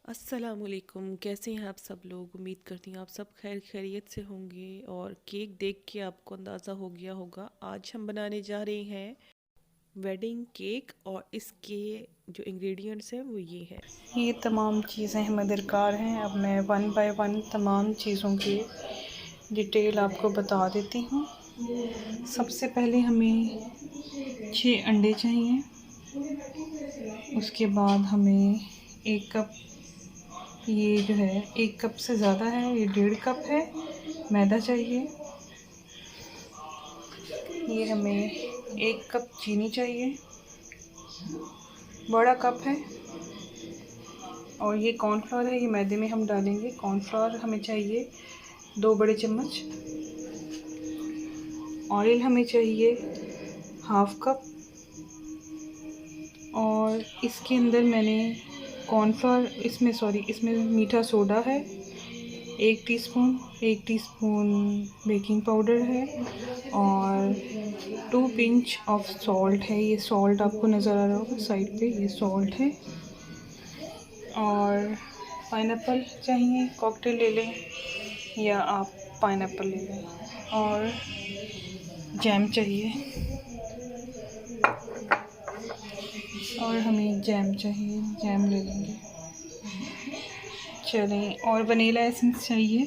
अस्सलामुअलैकुम। कैसे हैं आप सब लोग? उम्मीद करती हूँ आप सब खैर खैरियत से होंगे। और केक देख के आपको अंदाज़ा हो गया होगा, आज हम बनाने जा रहे हैं वेडिंग केक। और इसके जो इंग्रेडिएंट्स हैं वो ये हैं। ये तमाम चीज़ें हमें दरकार हैं। अब मैं वन बाय वन तमाम चीज़ों की डिटेल आपको बता देती हूँ। सबसे पहले हमें 6 अंडे चाहिए। उसके बाद हमें 1 कप, ये जो है 1 कप से ज़्यादा है, ये 1.5 कप है मैदा चाहिए। ये हमें 1 कप चीनी चाहिए, बड़ा कप है। और ये कॉर्नफ्लोर है, ये मैदे में हम डालेंगे। कॉर्नफ्लोर हमें चाहिए 2 बड़े चम्मच। ऑयल हमें चाहिए 1/2 कप। और इसके अंदर मैंने कॉर्नफ्लोर, इसमें मीठा सोडा है 1 टीस्पून, 1 टीस्पून बेकिंग पाउडर है और 2 पिंच ऑफ सॉल्ट है। ये सॉल्ट आपको नज़र आ रहा होगा साइड पे, ये सॉल्ट है। और पाइनएप्पल चाहिए, कॉकटेल ले लें या आप पाइनएप्पल ले लें। और जैम चाहिए, और हमें जैम चाहिए, जैम ले लेंगे। चलें, और वनीला एसेंस चाहिए,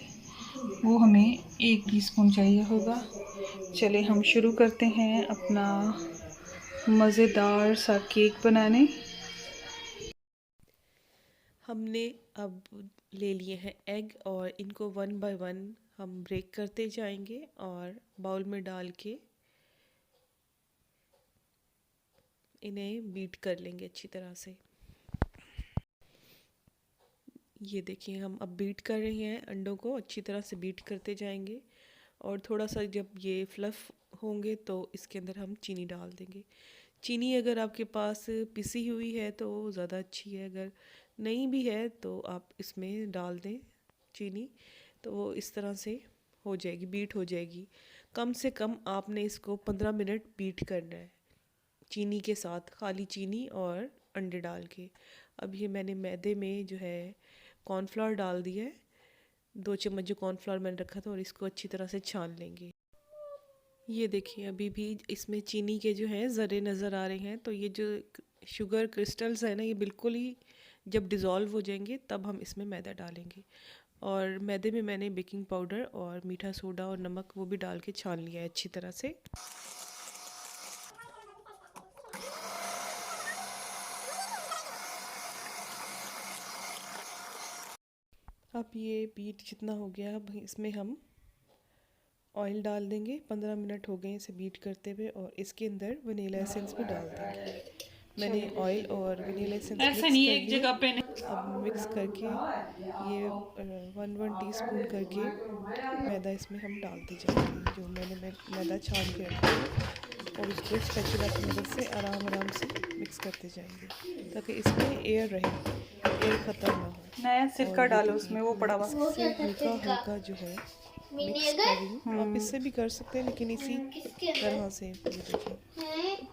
वो हमें 1 टीस्पून चाहिए होगा। चलें हम शुरू करते हैं अपना मज़ेदार सा केक बनाने। हमने अब ले लिए हैं एग, और इनको वन बाय वन हम ब्रेक करते जाएंगे और बाउल में डाल के इन्हें बीट कर लेंगे अच्छी तरह से। ये देखिए, हम अब बीट कर रहे हैं, अंडों को अच्छी तरह से बीट करते जाएंगे। और थोड़ा सा जब ये फ्लफ़ होंगे तो इसके अंदर हम चीनी डाल देंगे। चीनी अगर आपके पास पिसी हुई है तो ज़्यादा अच्छी है, अगर नहीं भी है तो आप इसमें डाल दें चीनी। तो वो इस तरह से हो जाएगी, बीट हो जाएगी। कम से कम आपने इसको 15 मिनट बीट करना है चीनी के साथ, खाली चीनी और अंडे डाल के। अब ये मैंने मैदे में जो है कॉर्नफ्लोर डाल दिया है, 2 चम्मच जो कॉर्नफ्लोर मैंने रखा था, और इसको अच्छी तरह से छान लेंगे। ये देखिए, अभी भी इसमें चीनी के जो हैं ज़रे नज़र आ रहे हैं। तो ये जो शुगर क्रिस्टल्स है ना, ये बिल्कुल ही जब डिज़ोल्व हो जाएंगे तब हम इसमें मैदा डालेंगे। और मैदे में मैंने बेकिंग पाउडर और मीठा सोडा और नमक वो भी डाल के छान लिया है अच्छी तरह से। अब ये बीट जितना हो गया, अब इसमें हम ऑयल डाल देंगे। 15 मिनट हो गए इसे बीट करते हुए, और इसके अंदर वनीला एसेंस भी डाल देंगे। मैंने चलिए, ऑयल और वनीला एसेंस ऐसा मिक्स नहीं है कर एक लिया। जगह पे नहीं। अब मिक्स करके ये 1 टी स्पून करके मैदा इसमें हम डालते जाएंगे, जो मैंने मैदा छान के रखा है। और उसको स्पैचुला की मदद से आराम आराम से मिक्स करते जाएंगे ताकि इसमें एयर रहे, एयर ख़त्म ना हो। नया और सिरका ये डालो देखिए, उसमें, वो मैं पड़ा हुआ। इससे हल्का हल्का जो है मिक्स कर रही हूँ। आप हम्म। इससे भी कर सकते हैं, लेकिन इसी तरह से ये देखिए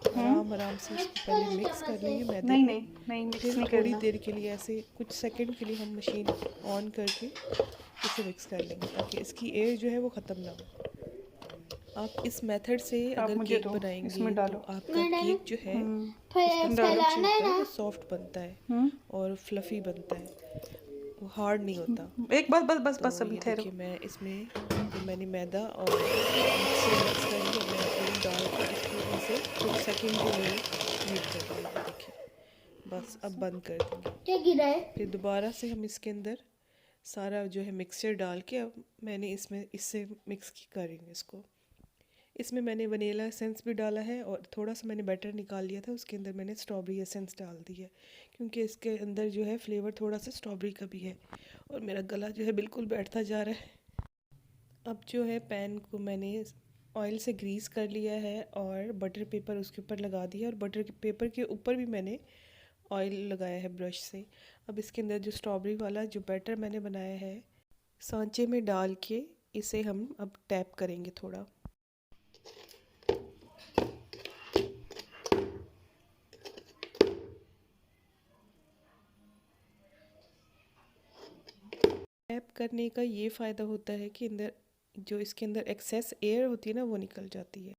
हम्म। आराम आराम से इसको पहले मिक्स कर लेंगे मैदे नहीं को। नहीं नहीं, मिक्स फिर नहीं थोड़ी करना। देर के लिए, ऐसे कुछ सेकंड के लिए, हम मशीन ऑन करके इसे मिक्स कर लेंगे ताकि इसकी एयर जो है वो ख़त्म ना हो। आप इस मेथड से आप अगर मुझे केक दो, बनाएंगे इसमें तो डालो। आपका केक जो है उसका डालो। क्रंच जो होता है वो सॉफ्ट बनता है हम्म। और फ्लफ़ी बनता है, वो हार्ड नहीं होता। एक बस बस बस तो बस, अभी ये ठहरो। देखिए, मैं इसमें जो मैंने मैदा और मिक्सर मिक्स कर लिया, मैं ऑयल डाल के इसको ऐसे कुछ सेकंड के लिए बीट कर रही हूँ। ये देखिए, बस अब बंद कर देंगे। क्या गिरा है? फिर दोबारा से हम इसके अंदर सारा जो है मिक्सचर डाल के, अब मैंने इसमें इससे मिक्स करेंगे इसको। इसमें मैंने वनीला एसेंस भी डाला है, और थोड़ा सा मैंने बैटर निकाल लिया था, उसके अंदर मैंने स्ट्रॉबेरी एसेंस डाल दी है, क्योंकि इसके अंदर जो है फ्लेवर थोड़ा सा स्ट्रॉबेरी का भी है। और मेरा गला जो है बिल्कुल बैठता जा रहा है। अब जो है पैन को मैंने ऑयल से ग्रीस कर लिया है और बटर पेपर उसके ऊपर लगा दिया, और बटर के पेपर के ऊपर भी मैंने ऑयल लगाया है ब्रश से। अब इसके अंदर जो स्ट्रॉबेरी वाला जो बैटर मैंने बनाया है, सांचे में डाल के इसे हम अब टैप करेंगे थोड़ा। करने का ये फ़ायदा होता है कि अंदर जो इसके अंदर एक्सेस एयर होती है ना वो निकल जाती है।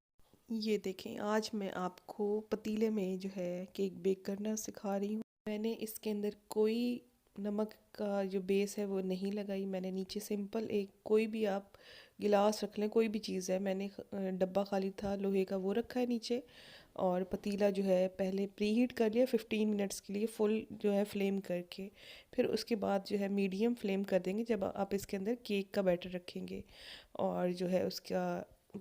ये देखें, आज मैं आपको पतीले में जो है केक बेक करना सिखा रही हूँ। मैंने इसके अंदर कोई नमक का जो बेस है वो नहीं लगाई। मैंने नीचे सिंपल एक कोई भी आप गिलास रख लें, कोई भी चीज़ है, मैंने डब्बा खाली था लोहे का वो रखा है नीचे। और पतीला जो है पहले प्री हीट कर लिया 15 मिनट्स के लिए फुल जो है फ्लेम करके। फिर उसके बाद जो है मीडियम फ्लेम कर देंगे जब आप इसके अंदर केक का बैटर रखेंगे। और जो है उसका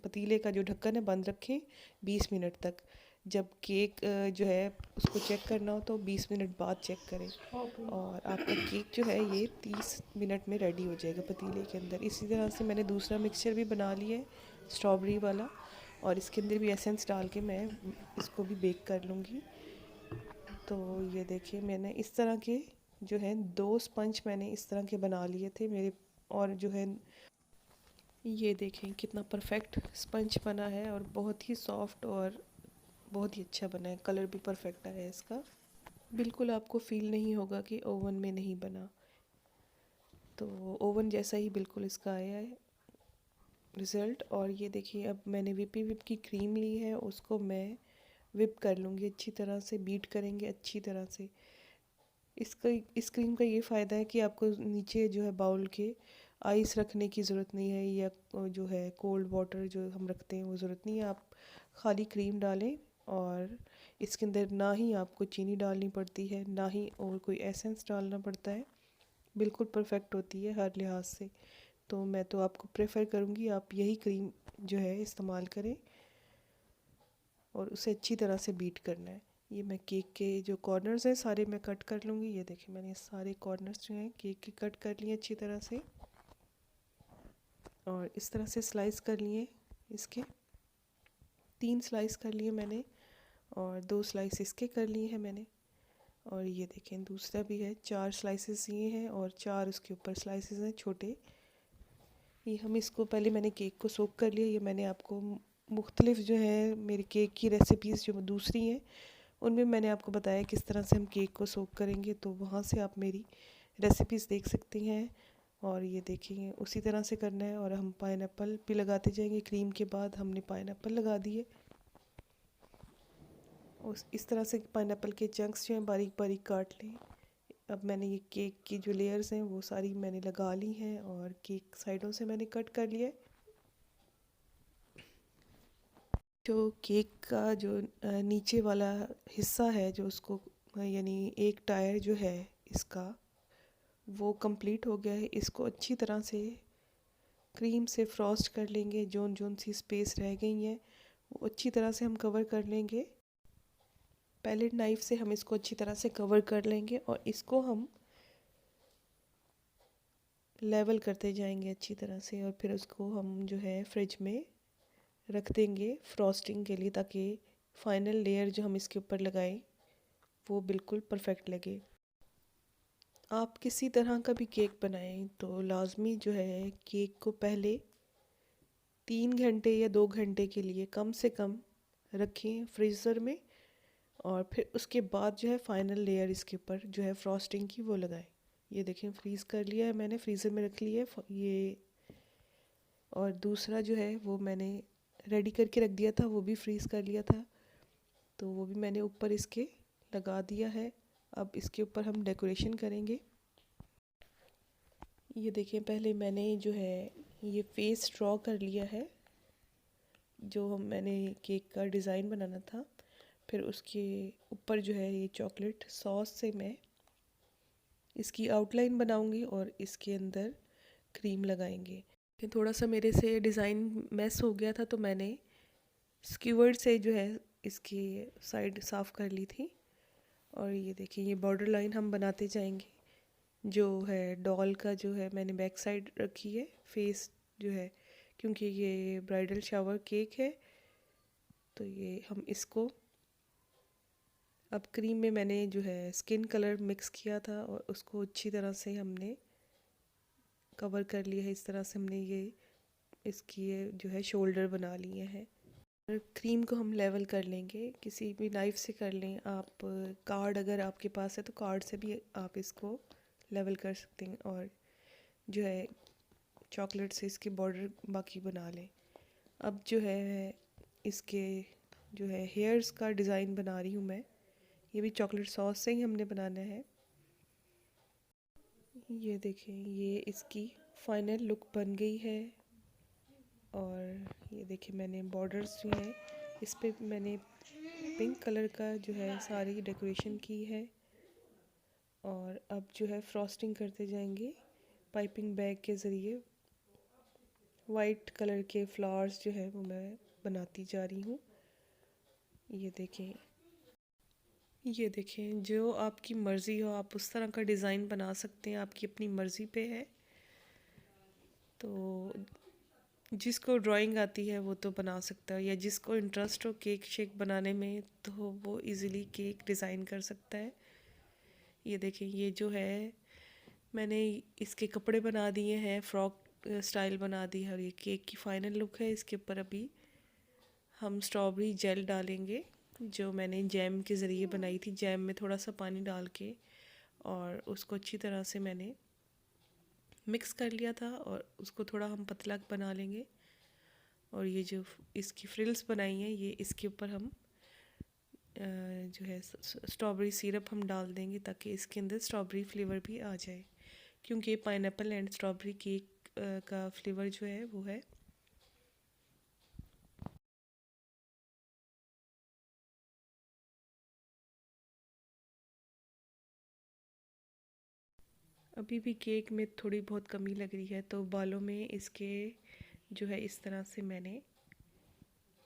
पतीले का जो ढक्कन है बंद रखें 20 मिनट तक। जब केक जो है उसको चेक करना हो तो 20 मिनट बाद चेक करें। और आपका केक जो है ये 30 मिनट में रेडी हो जाएगा पतीले के अंदर। इसी तरह से मैंने दूसरा मिक्सचर भी बना लिया है स्ट्रॉबेरी वाला, और इसके अंदर भी एसेंस डाल के मैं इसको भी बेक कर लूँगी। तो ये देखिए, मैंने इस तरह के जो है 2 स्पंज मैंने इस तरह के बना लिए थे मेरे। और जो है ये देखें कितना परफेक्ट स्पंज बना है और बहुत ही सॉफ्ट और बहुत ही अच्छा बना है। कलर भी परफेक्ट आया है इसका, बिल्कुल आपको फील नहीं होगा कि ओवन में नहीं बना। तो ओवन जैसा ही बिल्कुल इसका आया है रिज़ल्ट। और ये देखिए, अब मैंने विप की क्रीम ली है, उसको मैं विप कर लूँगी अच्छी तरह से, बीट करेंगे अच्छी तरह से। इसका इस क्रीम का ये फ़ायदा है कि आपको नीचे जो है बाउल के आइस रखने की ज़रूरत नहीं है, या जो है कोल्ड वाटर जो हम रखते हैं वो ज़रूरत नहीं है। आप खाली क्रीम डालें और इसके अंदर ना ही आपको चीनी डालनी पड़ती है, ना ही और कोई एसेंस डालना पड़ता है। बिल्कुल परफेक्ट होती है हर लिहाज से। तो मैं तो आपको प्रेफर करूँगी आप यही क्रीम जो है इस्तेमाल करें और उसे अच्छी तरह से बीट करना है। ये मैं केक के जो कॉर्नर्स हैं सारे मैं कट कर लूँगी। ये देखिए, मैंने सारे कॉर्नर्स जो हैं केक के कट कर लिए अच्छी तरह से, और इस तरह से स्लाइस कर लिए। इसके 3 स्लाइस कर लिए मैंने, और 2 स्लाइस इसके कर लिए हैं मैंने। और ये देखें दूसरा भी है, 4 स्लाइसेस ये हैं और 4 उसके ऊपर स्लाइसेस हैं छोटे। ये हम इसको पहले मैंने केक को सोक कर लिया। ये मैंने आपको मुख्तलिफ जो है मेरे केक की रेसिपीज़ जो दूसरी हैं उनमें मैंने आपको बताया किस तरह से हम केक को सोक करेंगे, तो वहाँ से आप मेरी रेसिपीज़ देख सकती हैं। और ये देखेंगे उसी तरह से करना है। और हम पाइनएप्पल भी लगाते जाएंगे, क्रीम के बाद हमने पाइनएप्पल लगा दिए। उस इस तरह से पाइनएप्पल के चंक्स जो हैं बारीक बारीक काट लें। अब मैंने ये केक की जो लेयर्स हैं वो सारी मैंने लगा ली हैं, और केक साइडों से मैंने कट कर लिया है। जो केक का जो नीचे वाला हिस्सा है जो उसको यानी एक टायर जो है इसका वो कंप्लीट हो गया है। इसको अच्छी तरह से क्रीम से फ्रॉस्ट कर लेंगे। जोन जोन सी स्पेस रह गई हैं वो अच्छी तरह से हम कवर कर लेंगे। पैलेट नाइफ से हम इसको अच्छी तरह से कवर कर लेंगे और इसको हम लेवल करते जाएंगे अच्छी तरह से। और फिर उसको हम जो है फ्रिज में रख देंगे फ्रॉस्टिंग के लिए, ताकि फाइनल लेयर जो हम इसके ऊपर लगाएं वो बिल्कुल परफेक्ट लगे। आप किसी तरह का भी केक बनाएं तो लाजमी जो है केक को पहले 3 घंटे या 2 घंटे के लिए कम से कम रखें फ्रीज़र में, और फिर उसके बाद जो है फाइनल लेयर इसके ऊपर जो है फ्रॉस्टिंग की वो लगाएं। ये देखें फ्रीज़ कर लिया है मैंने, फ्रीज़र में रख लिया है ये। और दूसरा जो है वो मैंने रेडी करके रख दिया था, वो भी फ्रीज़ कर लिया था, तो वो भी मैंने ऊपर इसके लगा दिया है। अब इसके ऊपर हम डेकोरेशन करेंगे। ये देखिए, पहले मैंने जो है ये फेस ड्रॉ कर लिया है जो मैंने केक का डिज़ाइन बनाना था। फिर उसके ऊपर जो है ये चॉकलेट सॉस से मैं इसकी आउटलाइन बनाऊंगी और इसके अंदर क्रीम लगाएंगे। फिर थोड़ा सा मेरे से डिज़ाइन मैस हो गया था तो मैंने स्क्यूअर्ड से जो है इसकी साइड साफ़ कर ली थी। और ये देखिए, ये बॉर्डर लाइन हम बनाते जाएंगे। जो है डॉल का जो है मैंने बैक साइड रखी है फेस जो है, क्योंकि ये ब्राइडल शावर केक है। तो ये हम इसको अब क्रीम में मैंने जो है स्किन कलर मिक्स किया था और उसको अच्छी तरह से हमने कवर कर लिया है। इस तरह से हमने ये इसकी ये जो है शोल्डर बना लिए हैं। और क्रीम को हम लेवल कर लेंगे, किसी भी नाइफ़ से कर लें आप। कार्ड अगर आपके पास है तो कार्ड से भी आप इसको लेवल कर सकते हैं। और जो है चॉकलेट से इसके बॉर्डर बाकी बना लें। अब जो है इसके जो है हेयर्स का डिज़ाइन बना रही हूँ मैं। ये भी चॉकलेट सॉस से ही हमने बनाना है। ये देखें, ये इसकी फाइनल लुक बन गई है। और ये देखें, मैंने बॉर्डर्स जो हैं इस पे मैंने पिंक कलर का जो है सारी डेकोरेशन की है। और अब जो है फ्रॉस्टिंग करते जाएंगे पाइपिंग बैग के ज़रिए। वाइट कलर के फ्लावर्स जो है वो मैं बनाती जा रही हूँ। ये देखें, जो आपकी मर्ज़ी हो आप उस तरह का डिज़ाइन बना सकते हैं, आपकी अपनी मर्ज़ी पे है। तो जिसको ड्राइंग आती है वो तो बना सकता है, या जिसको इंटरेस्ट हो केक शेक बनाने में तो वो इजीली केक डिज़ाइन कर सकता है। ये देखें, ये जो है मैंने इसके कपड़े बना दिए हैं, फ्रॉक स्टाइल बना दी है। और ये केक की फाइनल लुक है। इसके ऊपर अभी हम स्ट्रॉबेरी जेल डालेंगे जो मैंने जैम के ज़रिए बनाई थी। जैम में थोड़ा सा पानी डाल के और उसको अच्छी तरह से मैंने मिक्स कर लिया था और उसको थोड़ा हम पतला बना लेंगे। और ये जो इसकी फ्रिल्स बनाई हैं ये इसके ऊपर हम जो है स्ट्रॉबेरी सिरप हम डाल देंगे ताकि इसके अंदर स्ट्रॉबेरी फ्लेवर भी आ जाए, क्योंकि पाइनएप्पल एंड स्ट्रॉबेरी केक का फ्लेवर जो है वो है। अभी भी केक में थोड़ी बहुत कमी लग रही है, तो बालों में इसके जो है इस तरह से मैंने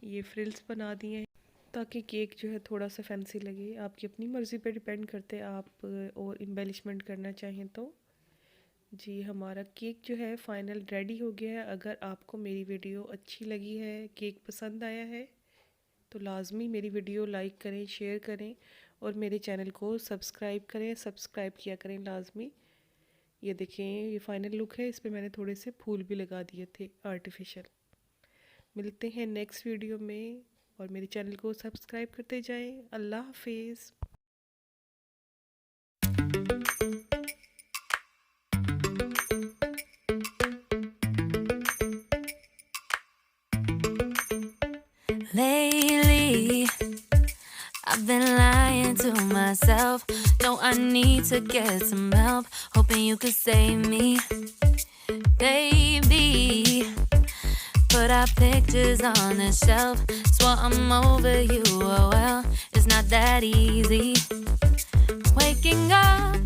ये फ्रिल्स बना दिए हैं ताकि केक जो है थोड़ा सा फैंसी लगे। आपकी अपनी मर्ज़ी पे डिपेंड करते हैं, आप और एम्बेलिशमेंट करना चाहें तो। जी, हमारा केक जो है फ़ाइनल रेडी हो गया है। अगर आपको मेरी वीडियो अच्छी लगी है, केक पसंद आया है, तो लाजमी मेरी वीडियो लाइक करें, शेयर करें और मेरे चैनल को सब्सक्राइब करें। सब्सक्राइब किया करें लाजमी। ये देखें, ये फ़ाइनल लुक है। इस पे मैंने थोड़े से फूल भी लगा दिए थे आर्टिफिशियल। मिलते हैं नेक्स्ट वीडियो में और मेरे चैनल को सब्सक्राइब करते जाएं। अल्लाह हाफिज़। Lately, I've been lying to myself. No, I need to get some help. Hoping you could save me, baby. Put our pictures on the shelf. Swore I'm over you, oh well. It's not that easy. Waking up